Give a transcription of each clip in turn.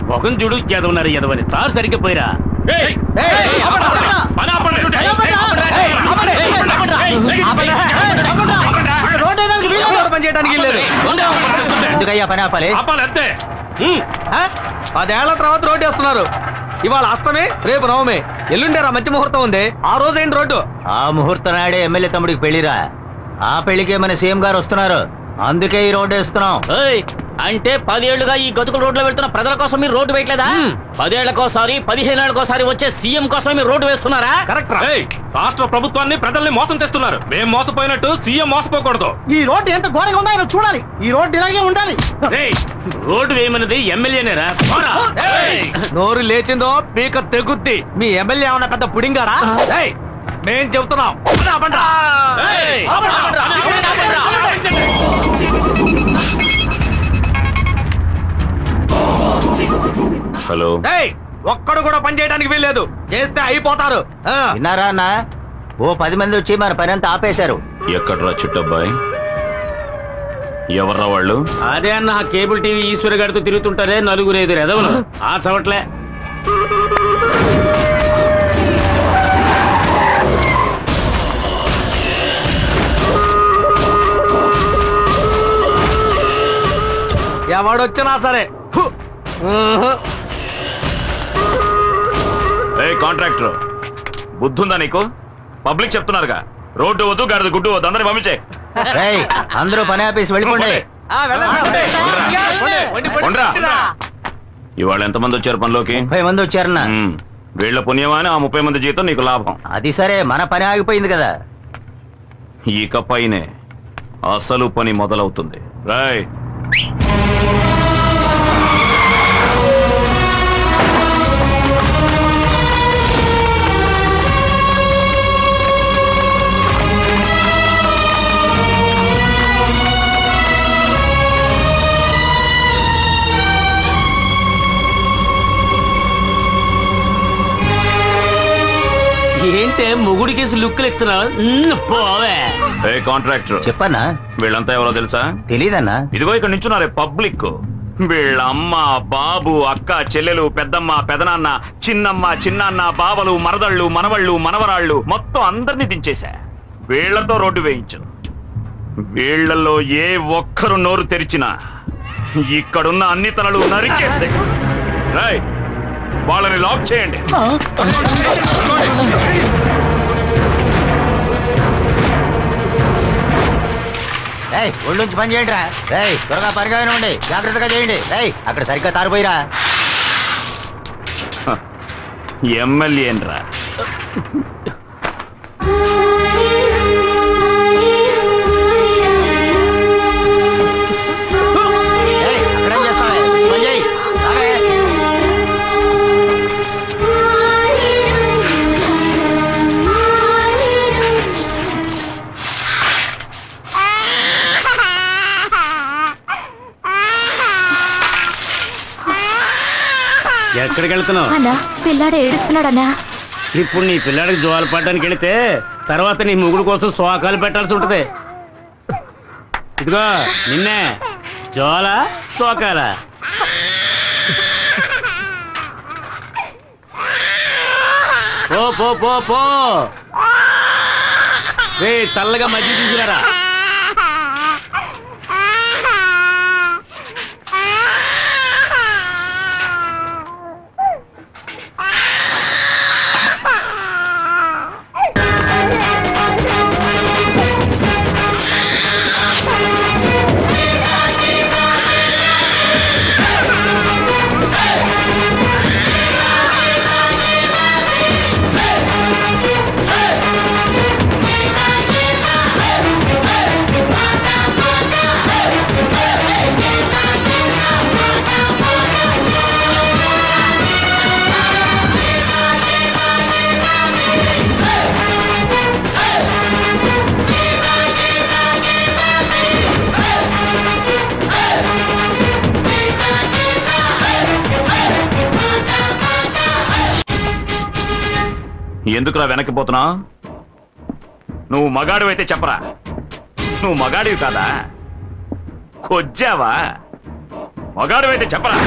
మొఖం చూడు చదవన్నారు ఎదవని తారు సరిగ్గా పోయిరా. ఎందుకయ్యా పని ఆపాలి? అంతే. 10 ఏళ్ల తర్వాత రోడ్డు వేస్తున్నారు. ఇవాళ అష్టమి, రేపు నవమి, ఎల్లుండేరా మంచి ముహూర్తం ఉంది. ఆ రోజు ఏంటి రోడ్డు? ఆ ముహూర్తం నాడే ఎమ్మెల్యే తమ్ముడికి పెళ్లిరా. ఆ పెళ్లికే మన సీఎం గారు వస్తున్నారు, అందుకే ఈ రోడ్డు వేస్తున్నాం. అంటే 10 ఏళ్లుగా ఈ గతుకుల రోడ్లో వెళ్తున్న ప్రజల కోసం మీరు రోడ్డు వేయట్లేదా? 10 ఏళ్లకోసారి 15 ఏళ్లకోసారి వచ్చే సీఎం కోసం మీరు రోడ్డు వేస్తున్నారా? కరెక్ట్. రాష్ట్ర ప్రభుత్వాన్ని ప్రజల్ని మోసం చేస్తున్నారు. మేము మోసపోయినట్టు సీఎం మోసపోకూడదు. ఈ రోడ్డు ఎంత ఘోరంగా ఉందో ఆయన చూడాలి. ఈ రోడ్డు ఇలాగే ఉండాలి. రోడ్డు వేయమన్నది ఎమ్మెల్యేనేరా? నోరు లేచిందో పీక తెగుద్ది. మీ ఎమ్మెల్యే ఏమన్నా పెద్ద పుడింగారా? మేం చెబుతున్నాం. హలో. ఒక్కడు కూడా పని చేయడానికి వీల్లేదు. చేస్తే అయిపోతారు. విన్నారా అన్న? ఓ 10 మంది వచ్చి మన పని అంతా ఆపేశారు. ఎక్కడ్రా చుట్టబ్బాయి? ఎవర్రా వాళ్ళు? అదే అన్న కేబుల్ టీవీ ఈశ్వర్ గారితో తిరుగుతుంటారే నలుగురు ఎదురు ఎదవలు. ఆ చవట్లే. ఎవడొచ్చినా సరే. కాంట్రాక్టర్ బుద్ధుందా నీకు? పబ్లిక్ చెప్తున్నారుగా, రోడ్డు వద్దు, గాడిద గుడ్డు వద్దు, అందరిని పంపించే. అందరూ పని ఆపేసి వెళ్ళిపోండి. ఇవాళ ఎంతమంది వచ్చారు పనిలోకి? 30 మంది వచ్చారన్న. వీళ్ల పుణ్యమా అని ఆ 30 మంది జీతం నీకు లాభం. అది సరే, మన పని ఆగిపోయింది కదా. ఇక పైనే అసలు పని మొదలవుతుంది. రాయ్. ఏంటే మొగుడికేసి లుక్కులు ఇస్తున్నావు? పోవే. కాంట్రాక్టర్ చెప్పన్నా. వీళ్ళంతా ఎవరో తెలుసా? తెలీదన్నా. ఇదిగో ఇక్కడ నించున్నారే పబ్లిక్. వీళ్ళ అమ్మ, బాబు, అక్క, చెల్లెలు, పెద్దమ్మ, పెదనాన్న, చిన్నమ్మ, చిన్నాన్న, బావలు, మరదళ్ళు, మనవళ్ళు, మనవరాళ్ళు మొత్తం అందరినీ దించేశా. వీళ్లతో రోడ్డు వేయించు. వీళ్లలో ఏ ఒక్కరు నోరు తెరిచినా ఇక్కడున్న అన్ని తలలు నరికేస్తే వాళ్ళని లాక్ చేయండి. ఒళ్ళుంచి పని చేయండి రా. త్వరగా పరిగానే ఉండి జాగ్రత్తగా చేయండి. అక్కడ సరిగ్గా తారిపోయిరా. ఎమ్మెల్యేనరా? అక్కడేం చేస్తావే? పని చేయి. ఎక్కడికి వెళ్తున్నావు? అన్నా, పిల్లాడు ఏడుస్తున్నాడన్నా. ఇప్పుడు నీ పిల్లాడికి జోలు పడడానికి వెళితే తర్వాత నీ ముగుడు కోసం శోకాలు పెట్టాల్సి ఉంటది. ఇదిగో నిన్నే జోల శోకాల. పో పో పో పో. చల్లగా మజ్జిగ తీసుకురా. ఎందుకురా వెనక్కిపోతున్నా? నువ్వు మగాడు అయితే చెప్పరా, నువ్వు మగాడివి కాదా? కొజ్జావా? మగాడివైతే చెప్పరా?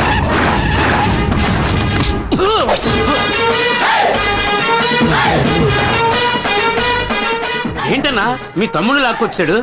ఏంటన్నా మీ తమ్ముడు లాక్కొచ్చాడు?